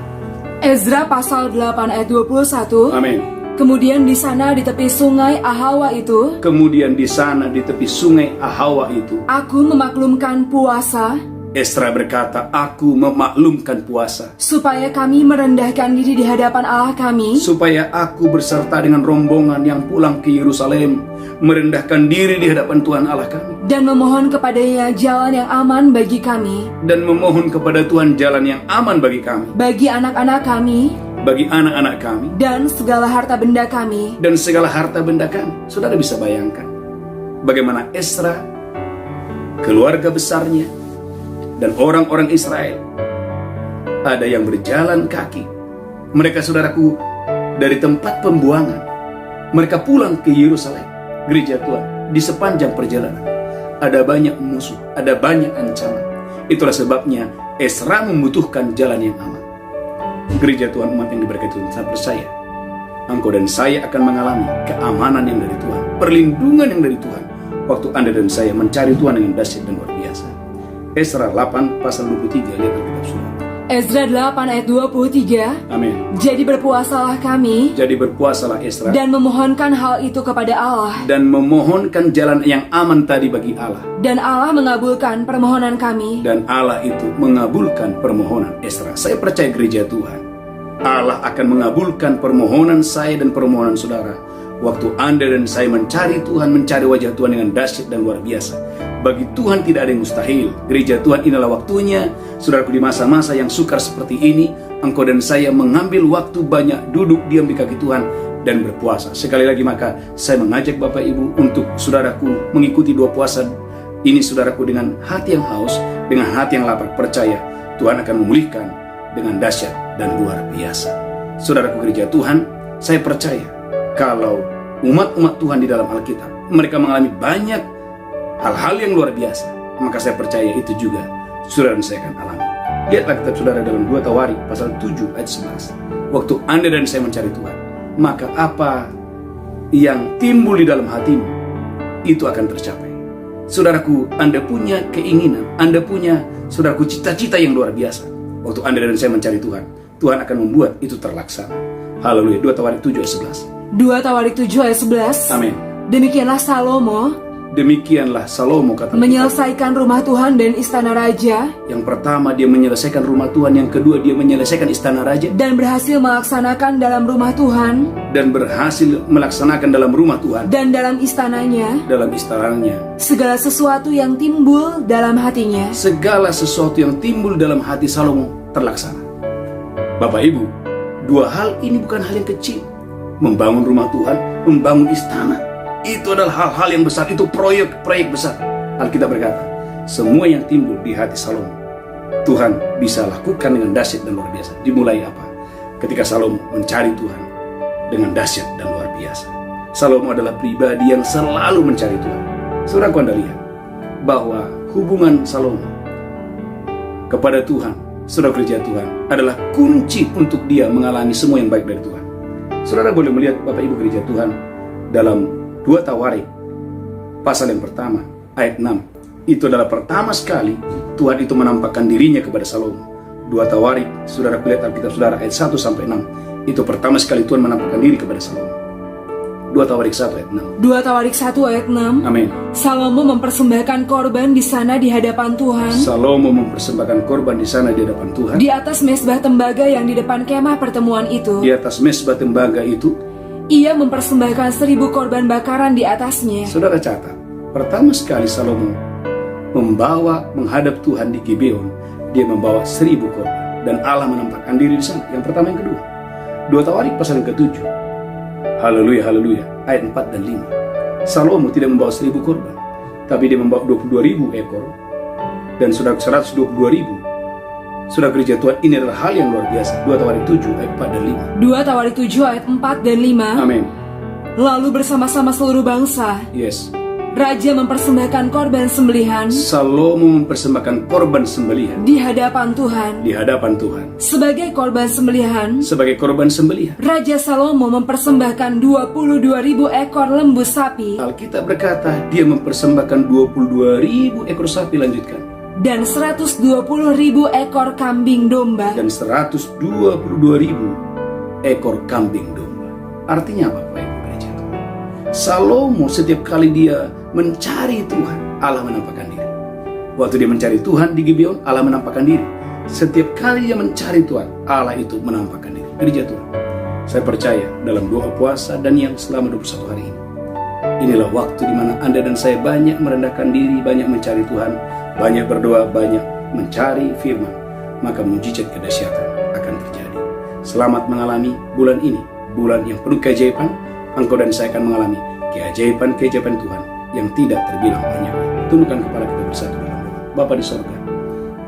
Ezra pasal 8 ayat 21. Amin. Kemudian di sana di tepi sungai Ahawa itu, Kemudian di sana di tepi sungai Ahawa itu, aku memaklumkan puasa, Esra berkata, aku memaklumkan puasa, supaya kami merendahkan diri di hadapan Allah kami, supaya aku berserta dengan rombongan yang pulang ke Yerusalem, merendahkan diri di hadapan Tuhan Allah kami, dan memohon kepadanya jalan yang aman bagi kami, dan memohon kepada Tuhan jalan yang aman bagi kami, bagi anak-anak kami, bagi anak-anak kami, dan segala harta benda kami. dan segala harta benda kami. Saudara bisa bayangkan bagaimana Esra, keluarga besarnya, dan orang-orang Israel ada yang berjalan kaki. Mereka, saudaraku, dari tempat pembuangan, mereka pulang ke Yerusalem, gereja Tuhan. Di sepanjang perjalanan ada banyak musuh, ada banyak ancaman. Itulah sebabnya Esra membutuhkan jalan yang aman. Gereja Tuhan, umat yang diberkati Tuhan, saya percaya engkau dan saya akan mengalami keamanan yang dari Tuhan, perlindungan yang dari Tuhan, waktu Anda dan saya mencari Tuhan dengan dahsyat dan luar biasa. Esra 8 pasal 23, lihat Alkitab saudara. Ezra 8 ayat 23. Amin. Jadi berpuasalah kami, Jadi berpuasalah Esra, dan memohonkan hal itu kepada Allah, dan memohonkan jalan yang aman tadi bagi Allah. dan Allah mengabulkan permohonan kami. Dan Allah itu mengabulkan permohonan Esra. Saya percaya gereja Tuhan, Allah akan mengabulkan permohonan saya dan permohonan saudara, waktu Anda dan saya mencari Tuhan, mencari wajah Tuhan dengan dahsyat dan luar biasa. Bagi Tuhan tidak ada yang mustahil. Gereja Tuhan, inilah waktunya, saudaraku, di masa-masa yang sukar seperti ini, engkau dan saya mengambil waktu banyak, duduk diam di kaki Tuhan dan berpuasa. Sekali lagi maka saya mengajak Bapak Ibu untuk saudaraku mengikuti 2 puasa ini, saudaraku, dengan hati yang haus, dengan hati yang lapar. Percaya Tuhan akan memulihkan dengan dahsyat dan luar biasa. Saudaraku gereja Tuhan, saya percaya kalau umat-umat Tuhan di dalam Alkitab, mereka mengalami banyak hal-hal yang luar biasa, maka saya percaya itu juga saudara dan saya akan alami. Lihatlah kitab saudara dalam 2 Tawarik pasal 7 ayat 11. Waktu Anda dan saya mencari Tuhan, maka apa yang timbul di dalam hatimu, itu akan tercapai. Saudaraku, Anda punya keinginan, Anda punya, saudaraku, cita-cita yang luar biasa. Waktu Anda dan saya mencari Tuhan, Tuhan akan membuat itu terlaksana. Haleluya. 2 Tawarik 7 ayat 11. 2 Tawarik 7 ayat 11. Amin. Demikianlah Salomo Demikianlah Salomo, kata menyelesaikan rumah Tuhan dan istana raja, yang pertama dia menyelesaikan rumah Tuhan, yang kedua dia menyelesaikan istana raja, dan berhasil melaksanakan dalam rumah Tuhan dan berhasil melaksanakan dalam rumah Tuhan, dan dalam istananya segala sesuatu yang timbul dalam hatinya. Segala sesuatu yang timbul dalam hati Salomo terlaksana. Bapak Ibu, 2 hal ini bukan hal yang kecil. Membangun rumah Tuhan, membangun istana, itu adalah hal-hal yang besar, itu proyek-proyek besar. Alkitab berkata, semua yang timbul di hati Salomo, Tuhan bisa lakukan dengan dahsyat dan luar biasa. Dimulai apa? Ketika Salomo mencari Tuhan dengan dahsyat dan luar biasa. Salomo adalah pribadi yang selalu mencari Tuhan. Saudara, Anda lihat bahwa hubungan Salomo kepada Tuhan, saudara gereja Tuhan, adalah kunci untuk dia mengalami semua yang baik dari Tuhan. Saudara boleh melihat Bapak Ibu gereja Tuhan dalam 2 Tawarik pasal yang pertama ayat 6. Itu adalah pertama sekali Tuhan itu menampakkan dirinya kepada Salomo. 2 Tawarik, saudara lihat Alkitab saudara ayat 1 sampai 6. Itu pertama sekali Tuhan menampakkan diri kepada Salomo. 2 Tawarik 1 ayat 6. 2 Tawarik 1 ayat 6. Amin. Salomo mempersembahkan korban di sana di hadapan Tuhan. Salomo mempersembahkan korban di sana di hadapan Tuhan. Di atas mezbah tembaga yang di depan kemah pertemuan itu. Di atas mezbah tembaga itu ia mempersembahkan 1000 korban bakaran di atasnya. Saudara catat, pertama sekali Salomo membawa menghadap Tuhan di Gibeon, dia membawa 1000 korban. Dan Allah menampakkan diri di sana. Yang pertama, yang kedua. 2 Tawarik pasal yang ke-7. Haleluya, haleluya. Ayat 4 dan 5. Salomo tidak membawa 1000 korban, tapi dia membawa 22.000 ekor. Dan sudah 122.000. Sudah gereja Tuhan, ini adalah hal yang luar biasa. 2 Tawarik 7 ayat 4 dan 5. 2 Tawarik 7 ayat 4 dan 5. Amin. Lalu bersama-sama seluruh bangsa, Yes. raja mempersembahkan korban sembelihan Salomo mempersembahkan korban sembelihan di hadapan Tuhan. di hadapan Tuhan. Sebagai korban sembelihan, Sebagai korban sembelihan, Raja Salomo mempersembahkan 22.000 ekor lembu sapi Alkitab berkata dia mempersembahkan 22.000 ekor sapi, lanjutkan, dan 120.000 ekor kambing domba. dan 122.000 ekor kambing domba. Artinya apa, Bapak Ibu gereja Tuhan? Salomo setiap kali dia mencari Tuhan, Allah menampakkan diri. Waktu dia mencari Tuhan di Gibeon, Allah menampakkan diri. Setiap kali dia mencari Tuhan, Allah itu menampakkan diri. Gereja Tuhan, saya percaya dalam doa puasa Daniel selama 21 hari ini, inilah waktu di mana Anda dan saya banyak merendahkan diri, banyak mencari Tuhan, banyak berdoa, banyak mencari firman, maka mujizat kedahsyatan akan terjadi. Selamat mengalami bulan ini, bulan yang penuh keajaiban. Engkau dan saya akan mengalami keajaiban-keajaiban Tuhan yang tidak terbilang banyak. Tundukkan kepala kita bersatu dalam doa. Bapa di sorga,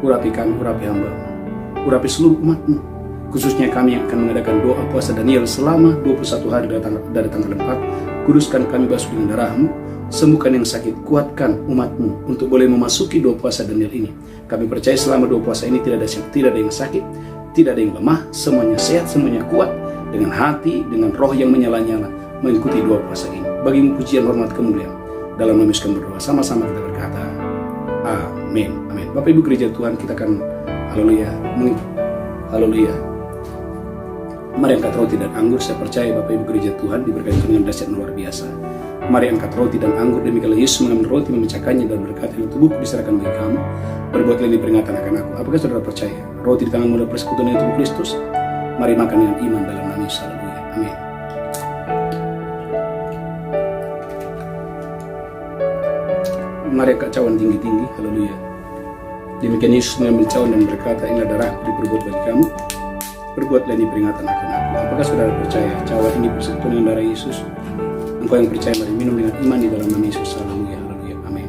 urapi kami, urapi hamba-Mu, urapi seluruh umat-Mu, khususnya kami yang akan mengadakan doa puasa Daniel selama 21 hari dari tanggal 4. Kuduskan kami, basuh dengan darah-Mu, sembuhkan yang sakit, kuatkan umat-Mu untuk boleh memasuki doa puasa Daniel ini. Kami percaya selama doa puasa ini tidak ada yang sakit, tidak ada yang lemah, semuanya sehat, semuanya kuat, dengan hati, dengan roh yang menyala-nyala, mengikuti doa puasa ini. Bagimu pujian, hormat, kemuliaan. Dalam nama Yesus kami berdoa, sama-sama kita berkata, amin, amin. Bapak Ibu gereja Tuhan, kita akan haleluya, haleluya. Mari angkat roti dan anggur. Saya percaya Bapak Ibu gereja Tuhan diberkati dengan dahsyat luar biasa. Mari angkat roti dan anggur, demikianlah Yesus mengambil roti, memecahkannya dan berkata, ini tubuhku diserahkan bagi kamu, berbuatlah ini peringatan akan aku. Apakah saudara percaya roti di tanganmu adalah persekutuan dengan tubuh Kristus? Mari makan dengan iman dalam nama Yesus. Haleluya, amin. Mari angkat cawan tinggi-tinggi, haleluya. Demikian Yesus mengambil cawan dan berkata, inilah darahku diperbuat bagi kamu, berbuatlah ini peringatan akan aku. Apakah saudara percaya cawan ini bersekutu dengan darah Yesus? Engkau yang percaya, mari minum dengan iman di dalam nama Yesus. Haleluya, haleluya, amin.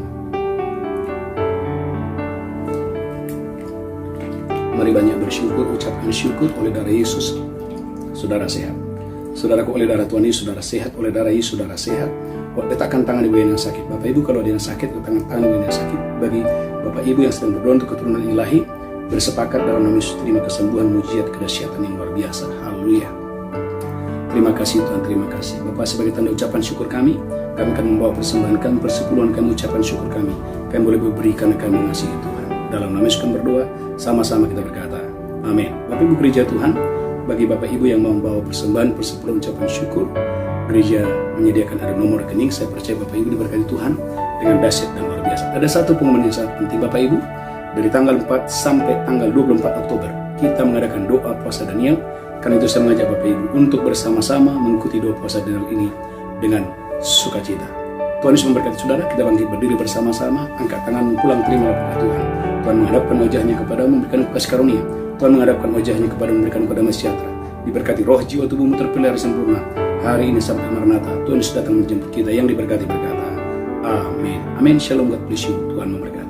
Mari banyak bersyukur, ucapkan syukur. Oleh darah Yesus saudara sehat. Saudaraku, oleh darah Tuhan Yesus saudara sehat. Oleh darah Yesus saudara sehat. Letakkan tangan ibu yang sakit. Bapak Ibu kalau ada yang sakit, letakkan tangan ibu yang sakit. Bagi Bapak Ibu yang sedang berdoa untuk keturunan ilahi, bersepakat dalam nama Yesus, terima kesembuhan, mujizat, kedahsyatan yang luar biasa. Haleluya. Terima kasih Tuhan, terima kasih Bapak. Sebagai tanda ucapan syukur kami akan membawa persembahan kami, persepuluhan kami, ucapan syukur kami boleh berikan, kami mengasihi Tuhan. Dalam nama Yesus kami berdoa, sama-sama kita berkata, amin. Bapak Ibu gereja Tuhan, bagi Bapak Ibu yang mau membawa persembahan, persepuluhan, ucapan syukur, gereja menyediakan ada nomor rekening. Saya percaya Bapak Ibu diberkati Tuhan dengan dahsyat dan luar biasa. Ada satu pengumuman yang sangat penting Bapak Ibu. Dari tanggal 4 sampai tanggal 24 Oktober kita mengadakan doa puasa Daniel. Karena itu saya mengajak Bapak Ibu untuk bersama-sama mengikuti doa puasa Daniel ini dengan sukacita. Tuhan Yesus memberkati saudara. Kita bangkit berdiri bersama-sama, angkat tangan, pulang terima berkat Tuhan. Tuhan menghadapkan wajahnya kepadamu, memberikan kasih karunia. Tuhan menghadapkan wajahnya kepadamu, memberikan kepadamu sejahtera. Diberkati roh, jiwa, tubuhmu terpelihara sempurna hari ini sampai Maranatha. Tuhan Yesus datang menjemput kita. Yang diberkati berkata, amin. Amin. Shalom, God bless you. Tuhan memberkati.